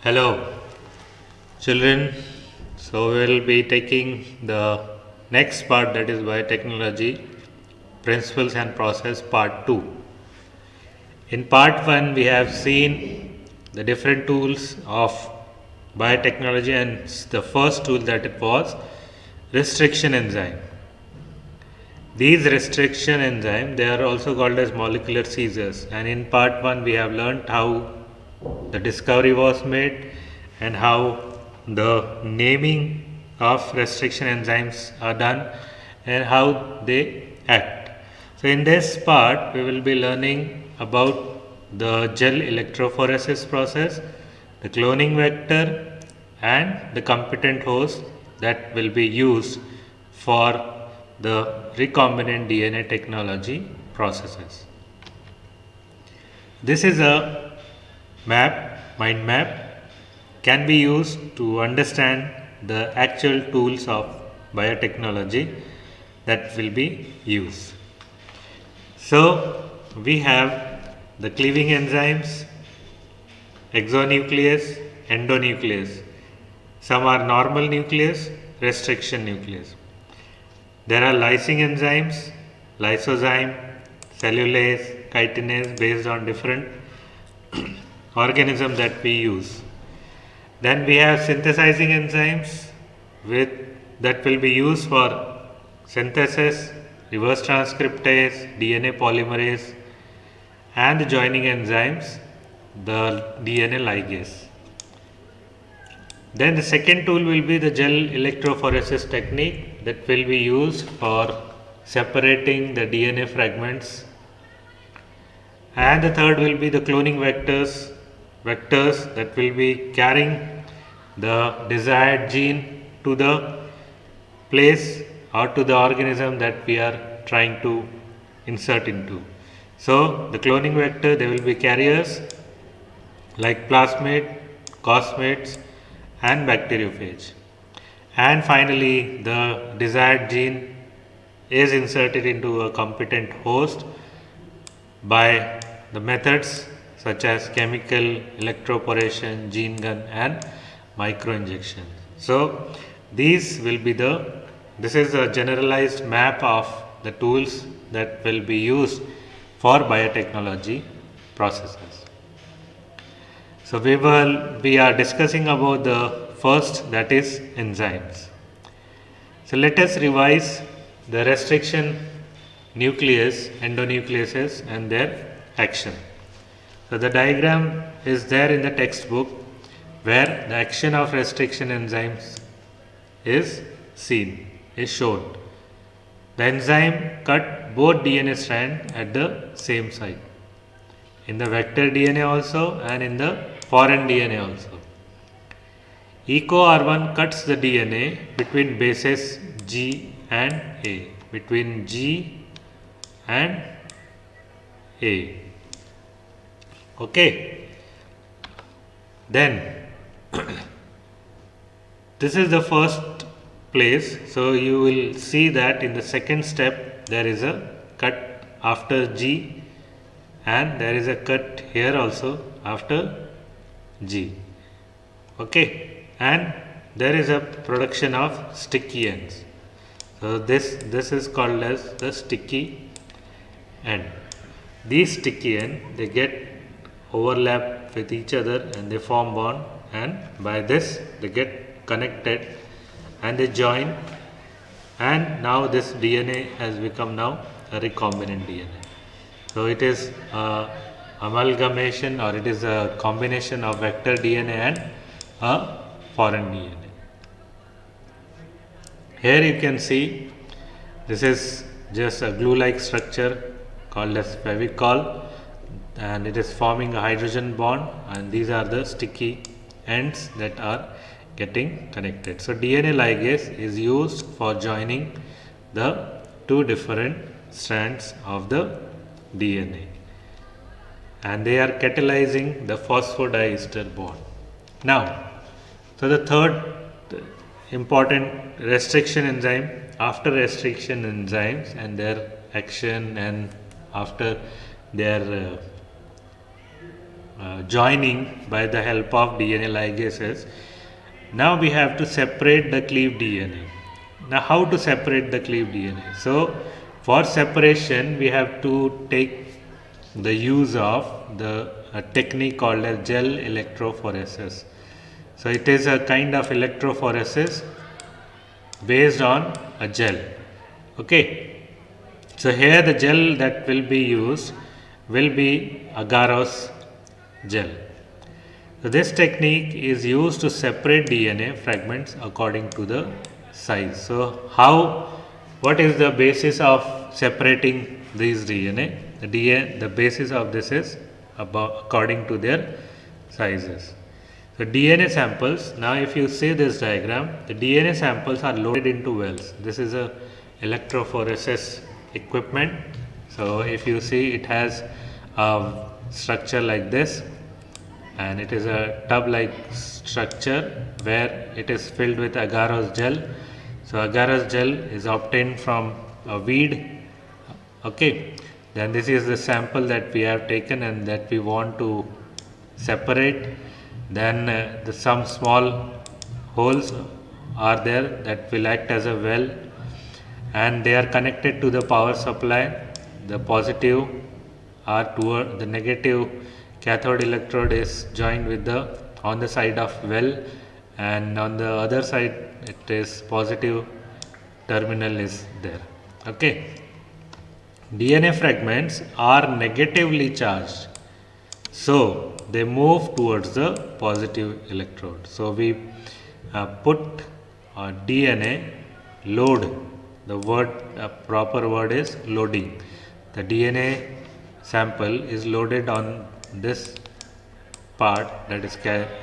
Hello, children. So, we will be taking the next part, that is biotechnology principles and process, part 2. In part 1, we have seen the different tools of biotechnology, and the first tool that it was restriction enzyme. These restriction enzyme, they are also called as molecular seizures, and in part 1 we have learned how the discovery was made and how the naming of restriction enzymes are done and how they act. So in this part we will be learning about the gel electrophoresis process, the cloning vector, and the competent host that will be used for the recombinant DNA technology processes. This is a mind map, can be used to understand the actual tools of biotechnology that will be used. So, we have the cleaving enzymes, exonuclease, endonuclease. Some are normal nuclease, restriction nuclease. There are lysing enzymes, lysozyme, cellulase, chitinase, based on different organism that we use. Then we have synthesizing enzymes with that will be used for synthesis, reverse transcriptase, DNA polymerase, and the joining enzymes, the DNA ligase. Then the second tool will be the gel electrophoresis technique that will be used for separating the DNA fragments. And the third will be the cloning vectors that will be carrying the desired gene to the place or to the organism that we are trying to insert into. So the cloning vector, they will be carriers like plasmid, cosmids, and bacteriophage. And finally, the desired gene is inserted into a competent host by the methods such as chemical, electroporation, gene gun, and microinjection. So, this is a generalized map of the tools that will be used for biotechnology processes. So we are discussing about the first, that is enzymes. So let us revise the restriction nucleus, endonucleases, and their action. So the diagram is there in the textbook where the action of restriction enzymes is shown. The enzyme cut both DNA strands at the same site, in the vector DNA also and in the foreign DNA also. EcoR1 cuts the DNA between bases G and A, between G and A. Okay. Then this is the first place. So you will see that in the second step there is a cut after G, and there is a cut here also after G. Okay, and there is a production of sticky ends. So this is called as the sticky end. These sticky end, they get overlap with each other and they form bond, and by this they get connected and they join, and now this DNA has become now a recombinant DNA. So it is amalgamation, or it is a combination of vector DNA and a foreign DNA. Here you can see this is just a glue-like structure called as fevicol, and it is forming a hydrogen bond, and these are the sticky ends that are getting connected. So DNA ligase is used for joining the two different strands of the DNA, and they are catalyzing the phosphodiester bond. Now, so the third important restriction enzyme, after restriction enzymes and their action, and after their joining by the help of DNA ligases. Now we have to separate the cleaved DNA. Now, how to separate the cleaved DNA? So, for separation, we have to take the use of the a technique called as gel electrophoresis. So, it is a kind of electrophoresis based on a gel. Okay. So, here the gel that will be used will be agarose gel. So, this technique is used to separate DNA fragments according to the size. So, what is the basis of separating these DNA? The basis of this is according to their sizes. So, DNA samples, now if you see this diagram, the DNA samples are loaded into wells. This is a electrophoresis equipment. So, if you see, it has a structure like this, and it is a tub like structure where it is filled with agarose gel. So, agarose gel is obtained from a weed. Okay, then this is the sample that we have taken and that we want to separate. Then some small holes are there that will act as a well, and they are connected to the power supply. The positive are toward the negative cathode electrode is joined with the on the side of well, and on the other side it is positive terminal is there. Okay. DNA fragments are negatively charged, so they move towards the positive electrode. So we put DNA load. The proper word is loading. The DNA sample is loaded on this part, that is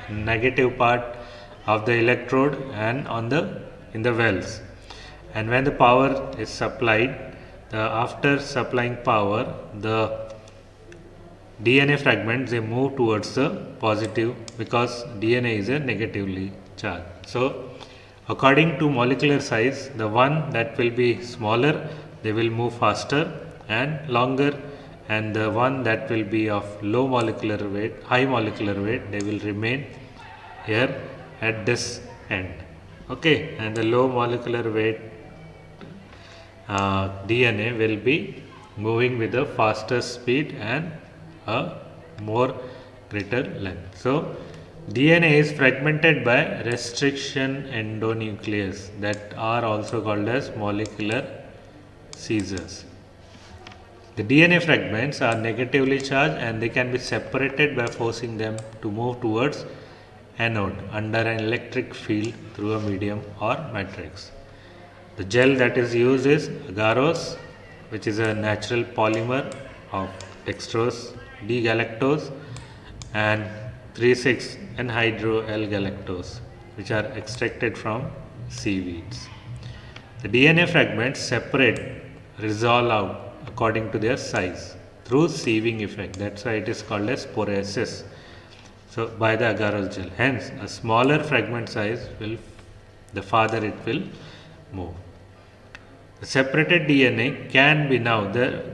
negative part of the electrode, and in the wells. And when the power is supplied, after supplying power, the DNA fragments they move towards the positive because DNA is a negatively charged. So, according to molecular size, the one that will be smaller, they will move faster and longer, and the one that will be of low molecular weight, high molecular weight, they will remain here at this end. Okay, and the low molecular weight DNA will be moving with a faster speed and a more greater length. So, DNA is fragmented by restriction endonuclease that are also called as molecular seizures. The DNA fragments are negatively charged and they can be separated by forcing them to move towards anode under an electric field through a medium or matrix. The gel that is used is agarose, which is a natural polymer of dextrose D-galactose and 3,6-anhydro L-galactose, which are extracted from seaweeds. The DNA fragments resolve out according to their size through sieving effect. That's why it is called as poresis. So, by the agarose gel. Hence, a smaller fragment size the farther it will move. The separated DNA can be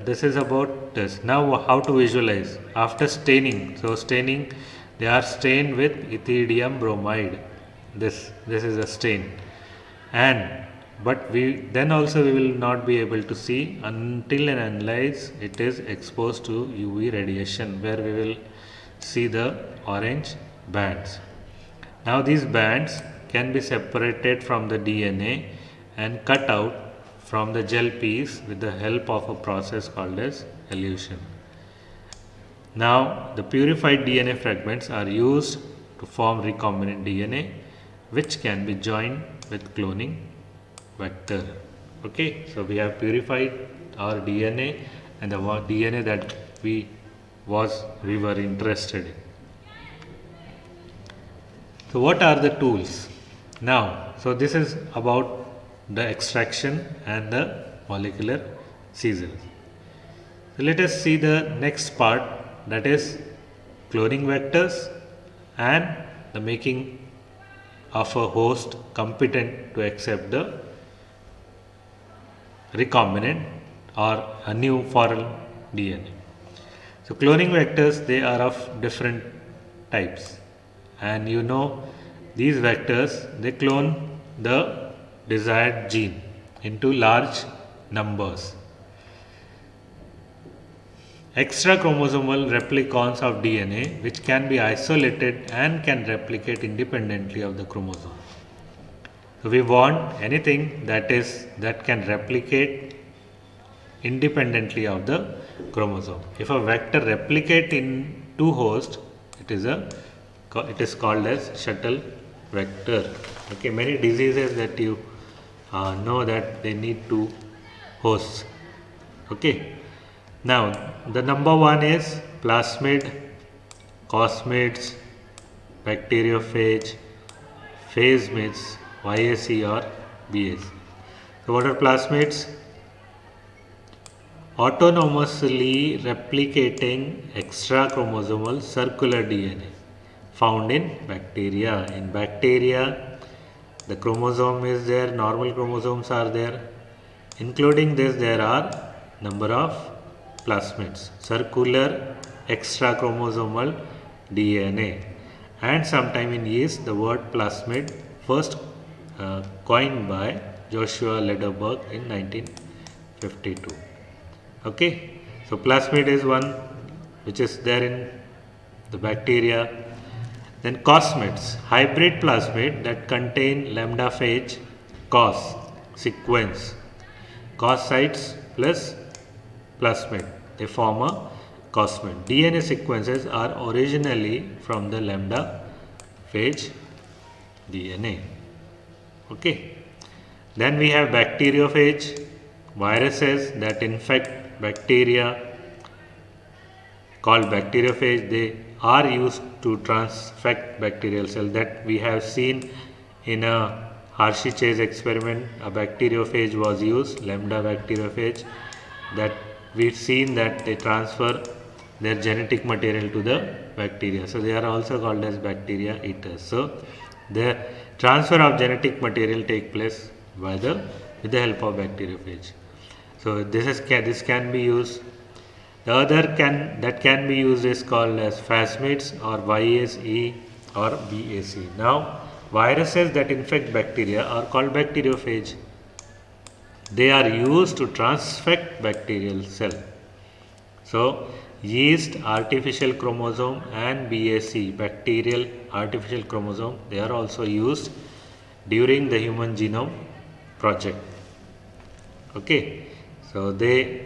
this is about this. Now, how to visualize? After staining, so staining, they are stained with ethidium bromide. This is a stain, but we will not be able to see until and unless it is exposed to UV radiation, where we will see the orange bands. Now, these bands can be separated from the DNA and cut out from the gel piece with the help of a process called as elution. Now, the purified DNA fragments are used to form recombinant DNA, which can be joined with cloning vector. Okay, so we have purified our DNA and the DNA that we were interested in. So, what are the tools? Now, so this is about the extraction and the molecular seizures. So, let us see the next part, that is cloning vectors and the making of a host competent to accept the recombinant or a new foreign DNA. So cloning vectors, they are of different types, and you know these vectors, they clone the desired gene into large numbers. Extra chromosomal replicons of DNA which can be isolated and can replicate independently of the chromosome. So we want anything that can replicate independently of the chromosome. If a vector replicate in two hosts, it is called as shuttle vector. Okay, many diseases that you know that they need two hosts. Okay, now the number one is plasmid, cosmids, bacteriophage, phasmids, YAC or BAC. So what are plasmids? Autonomously replicating extra chromosomal circular DNA found in bacteria. In bacteria, the chromosome is there, normal chromosomes are there. Including this, there are number of plasmids, circular extra chromosomal DNA. And sometime in yeast, the word plasmid first coined by Joshua Lederberg in 1952. Okay, so plasmid is one which is there in the bacteria. Then cosmids, hybrid plasmid that contain lambda phage cos sequence, cos sites plus plasmid, they form a cosmid. DNA sequences are originally from the lambda phage DNA. Okay, then we have bacteriophage, viruses that infect bacteria called bacteriophage. They are used to transfect bacterial cells, that we have seen in a Hershey-Chase experiment. A bacteriophage was used, lambda bacteriophage, that we've seen that they transfer their genetic material to the bacteria. So they are also called as bacteria eaters. So the transfer of genetic material take place with the help of bacteriophage. So this can be used. The other that can be used is called as phasmids or YAC or BAC. Now viruses that infect bacteria are called bacteriophage. They are used to transfect bacterial cell. So yeast artificial chromosome and BAC bacterial artificial chromosome, they are also used during the Human Genome Project. Okay, so they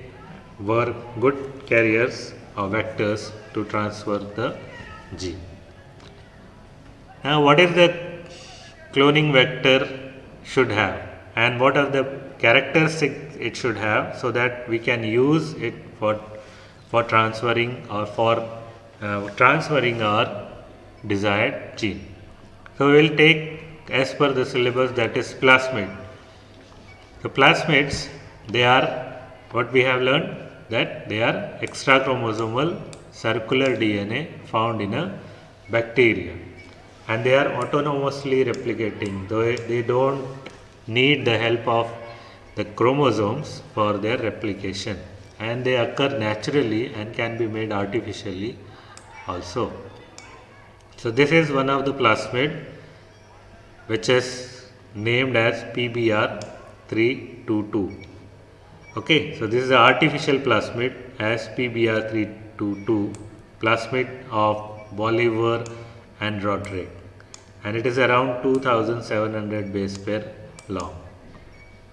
were good carriers or vectors to transfer the gene. Now what is the cloning vector should have, and what are the characteristics it should have, so that we can use it for transferring or for transferring our desired gene. So we will take as per the syllabus, that is plasmid. So plasmids, they are what we have learned, that they are extra chromosomal circular DNA found in a bacteria, and they are autonomously replicating. They don't need the help of the chromosomes for their replication, and they occur naturally and can be made artificially also. So this is one of the plasmid which is named as PBR322. Okay, so this is the artificial plasmid as PBR322, plasmid of Bolivar and Roderick, and it is around 2700 base pair long.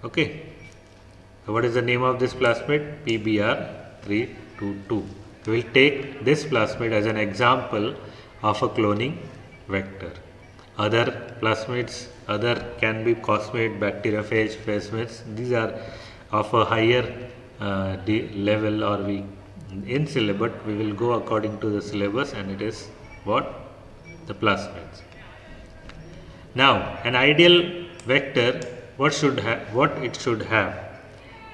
Okay, so what is the name of this plasmid? PBR322. We will take this plasmid as an example of a cloning vector. Other plasmids, other can be cosmid, bacteriophage, phasmids. These are of a higher level, or in syllabus we will go according to the syllabus, and it is what? The plasmids. Now an ideal vector, what it should have?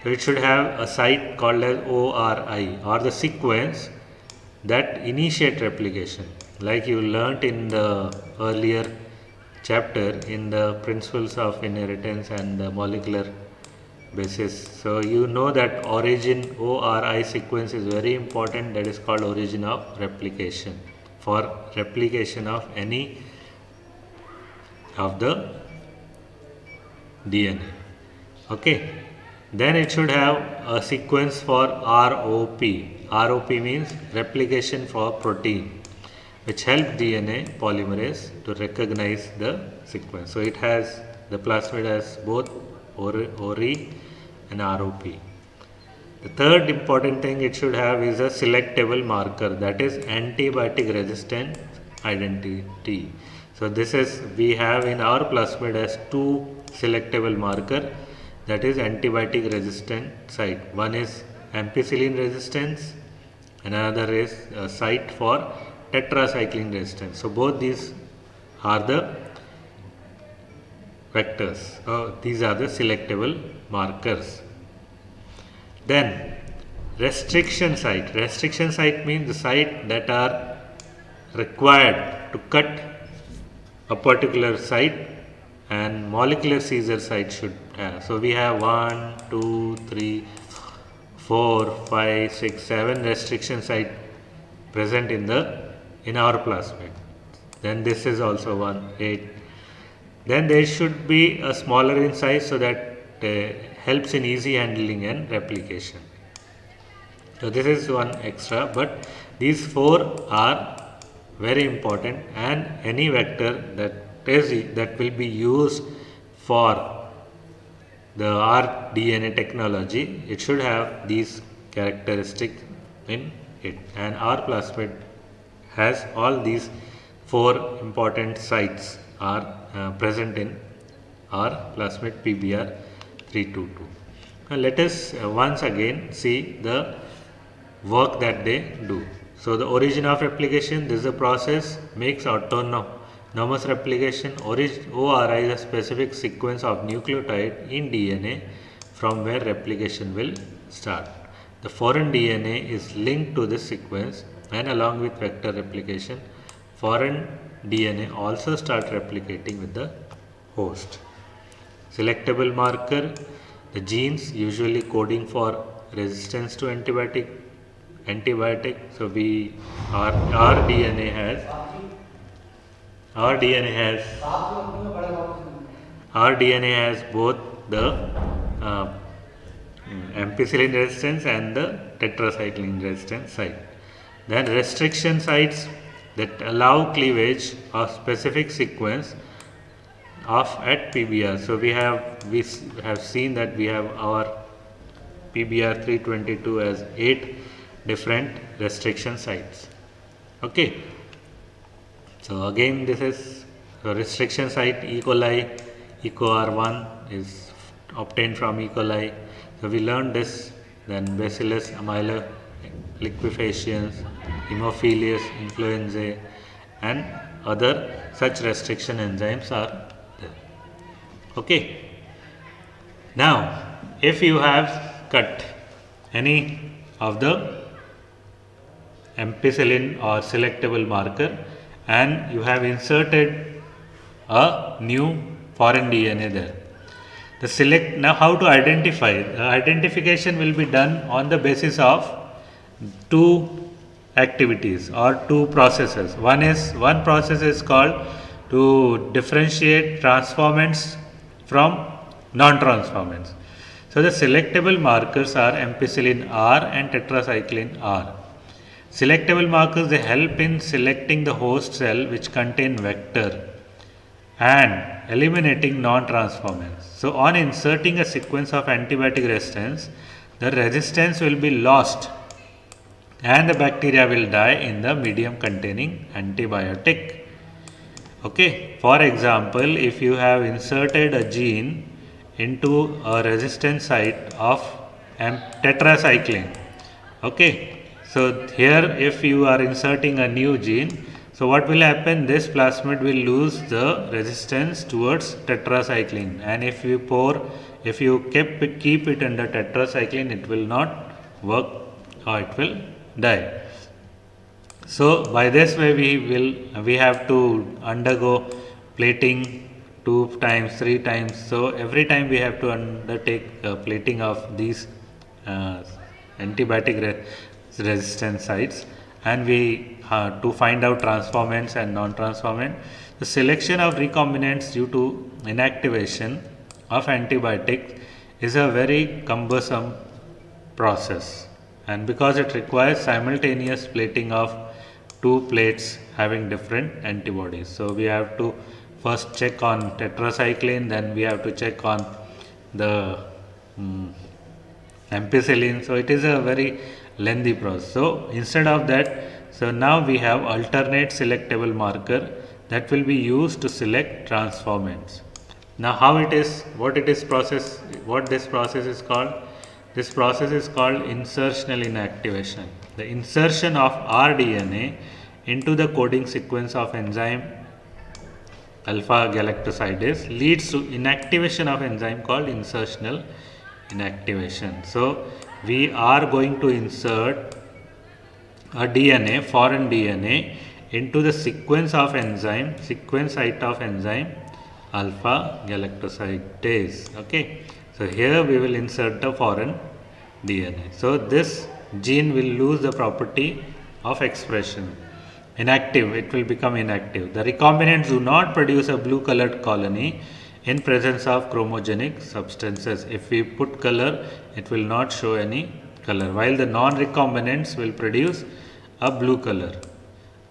So it should have a site called as ORI, or the sequence that initiate replication, like you learnt in the earlier chapter in the principles of inheritance and the molecular basis. So you know that origin ORI sequence is very important, that is called origin of replication, for replication of any of the DNA. Okay, then it should have a sequence for ROP. ROP means replication for protein, which helps DNA polymerase to recognize the sequence. So it has, the plasmid has both ORI and ROP. The third important thing it should have is a selectable marker, that is antibiotic resistant identity. So this is, we have in our plasmid as two selectable marker, that is antibiotic resistant site. One is ampicillin resistance and another is a site for tetracycline resistance. So both these are the vectors. These are the selectable markers. Then restriction site. Restriction site means the site that are required to cut a particular site, and molecular seizure site should have. So we have 1, 2, 3, 4, 5, 6, 7 restriction site present in our plasmid. Then this is also 1, 8. Then there should be a smaller in size, so that helps in easy handling and replication. So this is one extra, but these 4 are very important, and any vector that will be used for the rDNA technology, it should have these characteristics in it, and our plasmid has all these 4 important sites are present in our plasmid PBr322. Now let us once again see the work that they do. So the origin of replication, this is a process, makes autonomous replication. ORI is a specific sequence of nucleotide in DNA from where replication will start. The foreign DNA is linked to this sequence, and along with vector replication, foreign DNA also start replicating with the host. Selectable marker, the genes usually coding for resistance to antibiotic. So our DNA has both the ampicillin resistance and the tetracycline resistance site. Then restriction sites that allow cleavage of specific sequence at PBR. So we have seen that we have our PBr322 as 8 different restriction sites. Okay. So again, this is a restriction site. E. coli, EcoR1 is obtained from E. coli. So we learned this. Then Bacillus liquefaciens, Haemophilus influenzae, and other such restriction enzymes are there. Okay. Now, if you have cut any of the ampicillin or selectable marker and you have inserted a new foreign DNA there. Now how to identify? The identification will be done on the basis of 2 activities or 2 processes. One process is called to differentiate transformants from non-transformants. So the selectable markers are ampicillin R and tetracycline R. Selectable markers, they help in selecting the host cell which contain vector and eliminating non-transformants. So on inserting a sequence of antibiotic resistance, the resistance will be lost and the bacteria will die in the medium containing antibiotic. Okay, for example, if you have inserted a gene into a resistant site of tetracycline, okay, so here if you are inserting a new gene, so what will happen, this plasmid will lose the resistance towards tetracycline, and if you keep it under tetracycline, it will not work or it will die. So by this way we have to undergo plating 2 times, 3 times. So every time we have to undertake plating of these uh, antibiotic resistant sites, and we to find out transformants and non-transformant. The selection of recombinants due to inactivation of antibiotics is a very cumbersome process, and because it requires simultaneous plating of two plates having different antibodies. So we have to first check on tetracycline, then we have to check on the ampicillin. So it is a very lengthy process. So instead of that, so now we have alternate selectable marker that will be used to select transformants. Now how it is, what it is process, what this process is called? This process is called insertional inactivation. The insertion of rDNA into the coding sequence of enzyme alpha galactosidase leads to inactivation of enzyme called insertional inactivation. So we are going to insert a DNA, foreign DNA, into the sequence of enzyme, sequence site of enzyme alpha galactosidase. Okay, so here we will insert the foreign DNA. So this gene will lose the property of expression. Inactive, it will become inactive. The recombinants do not produce a blue colored colony in presence of chromogenic substances. If we put color, it will not show any color, while the non-recombinants will produce a blue color.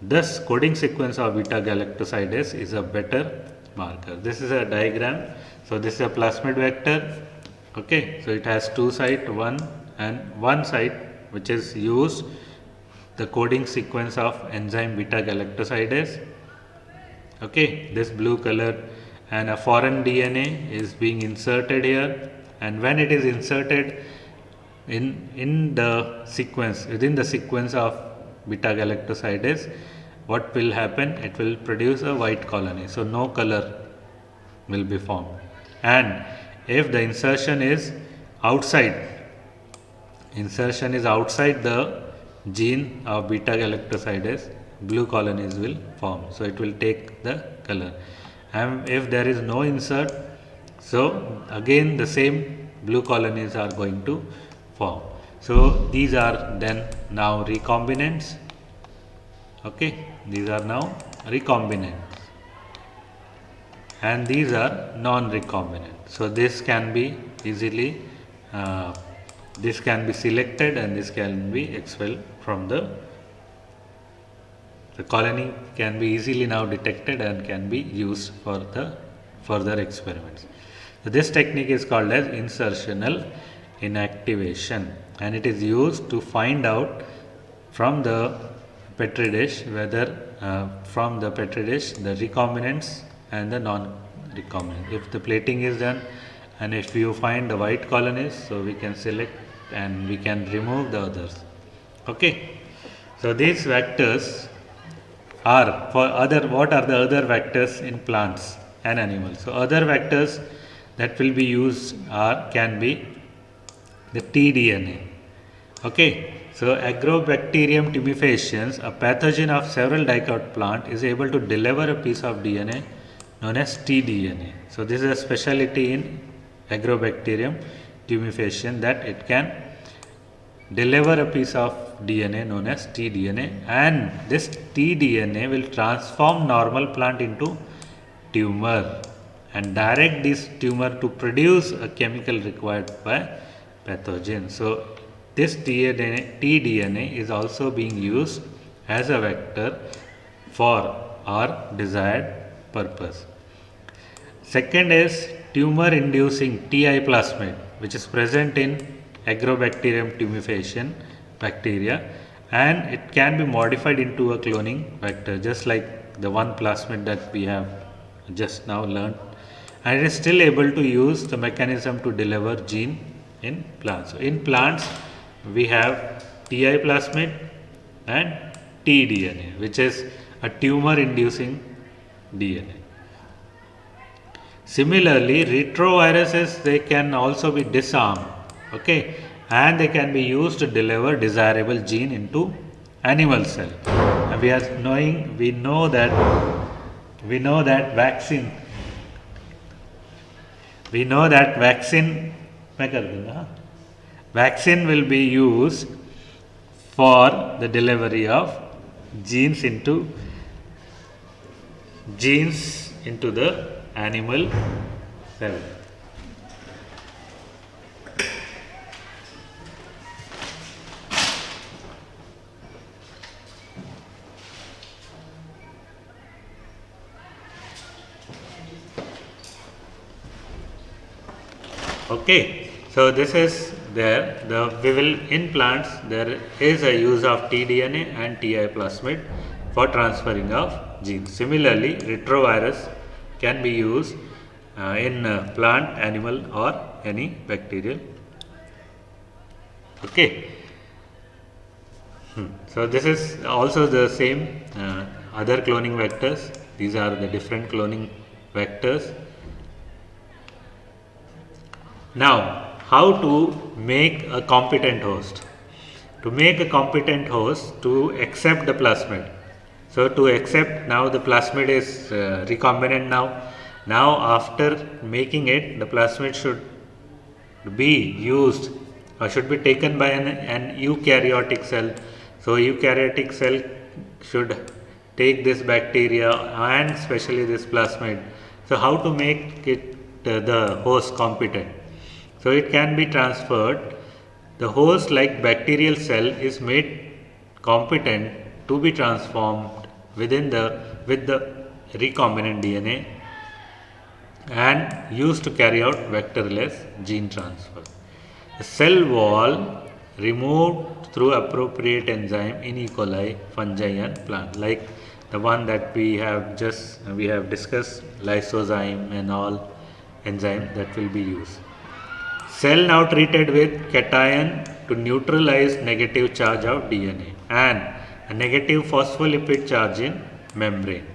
Thus, coding sequence of beta galactosidase is a better marker. This is a diagram. So this is a plasmid vector. Okay, so it has two sites, one site which is used the coding sequence of enzyme beta galactosidase. Okay, this blue color, and a foreign DNA is being inserted here, and when it is inserted in the sequence, within the sequence of beta galactosidase, what will happen? It will produce a white colony, so no color will be formed. And if the insertion is outside the gene of beta galactosidase, blue colonies will form, so it will take the color. And if there is no insert, so again the same blue colonies are going to form. So these are then now recombinants. Okay, these are now recombinants, and these are non-recombinant. So this can be easily this can be selected, and this can be expelled from the colony can be easily now detected and can be used for the further experiments. So this technique is called as insertional inactivation, and it is used to find out from the petri dish whether the recombinants and the non-recombinant. If the plating is done and if you find the white colonies, so we can select and we can remove the others. Okay, so these vectors are for other, what are the other vectors in plants and animals? So other vectors that will be used can be the tDNA. Okay, so Agrobacterium tumefaciens, a pathogen of several dicot plant, is able to deliver a piece of DNA known as tDNA. So this is a specialty in Agrobacterium tumefaciens, that it can deliver a piece of DNA known as tDNA, and this tDNA will transform normal plant into tumor and direct this tumor to produce a chemical required by pathogen. So this tDNA is also being used as a vector for our desired purpose. Second is tumor inducing Ti plasmid, which is present in Agrobacterium tumefaciens bacteria, and it can be modified into a cloning vector, just like the one plasmid that we have just now learned, and it is still able to use the mechanism to deliver gene in plants. So in plants we have Ti plasmid and tDNA, which is a tumor inducing DNA. Similarly, retroviruses, they can also be disarmed, okay, and they can be used to deliver desirable gene into animal cell. And we know that vaccine We know that vaccine will be used for the delivery of genes into the animal cell. Okay, so this is there. We will in plants there is a use of tDNA and Ti plasmid for transferring of genes. Similarly, retrovirus can be used in plant, animal, or any bacterial. Okay. So this is also the same other cloning vectors. These are the different cloning vectors. Now, how to make a competent host? To make a competent host to accept the plasmid. So to accept, now the plasmid is recombinant now. Now after making it, the plasmid should be used or should be taken by an eukaryotic cell. So eukaryotic cell should take this bacteria and especially this plasmid. So how to make it the host competent? So it can be transferred. The host like bacterial cell is made competent to be transformed with the recombinant DNA and used to carry out vectorless gene transfer. The cell wall removed through appropriate enzyme in E. coli, fungi and plant, like the one that we have discussed, lysozyme and all enzyme that will be used. Cell now treated with cation to neutralize negative charge of DNA and a negative phospholipid charge in membrane.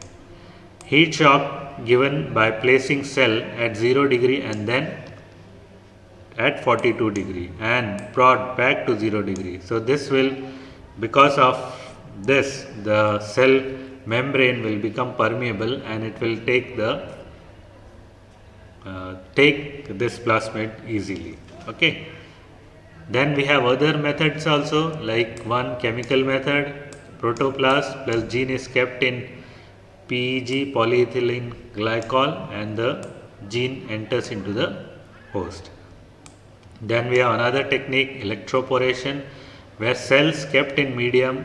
Heat shock given by placing cell at 0 degree and then at 42 degree and brought back to 0 degree. So this will, because of this, the cell membrane will become permeable and it will take this plasmid easily. Okay. Then we have other methods also, like one chemical method. Protoplast plus gene is kept in PEG, polyethylene glycol, and the gene enters into the host. Then we have another technique, electroporation, where cells kept in medium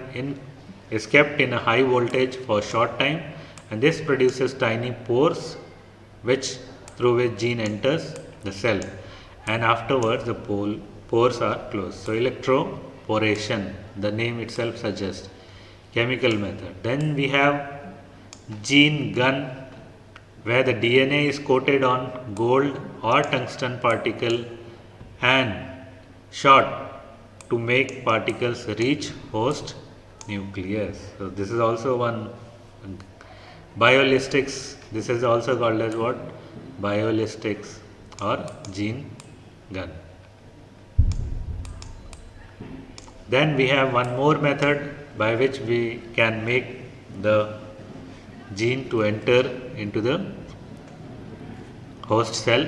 is kept in a high voltage for a short time, and this produces tiny pores through which gene enters the cell, and afterwards the pores are closed. So electroporation, the name itself suggests, chemical method. Then we have gene gun, where the DNA is coated on gold or tungsten particle and shot to make particles reach host nucleus. So this is also one biolistics. This is also called as what? Biolistics or gene gun. Then we have one more method by which we can make the gene to enter into the host cell.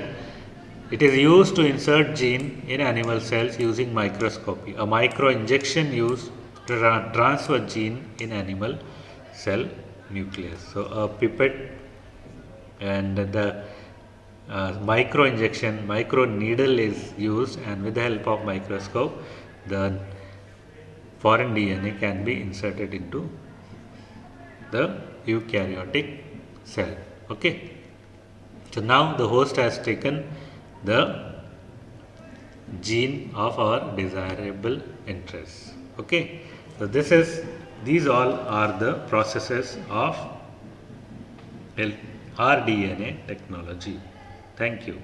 It is used to insert gene in animal cells using microscopy. A micro injection used to transfer gene in animal cell nucleus. So a pipette and the micro injection, micro needle is used, and with the help of microscope the foreign DNA can be inserted into the eukaryotic cell. Okay. So now the host has taken the gene of our desirable interest. Okay. So these all are the processes of rDNA technology. Thank you.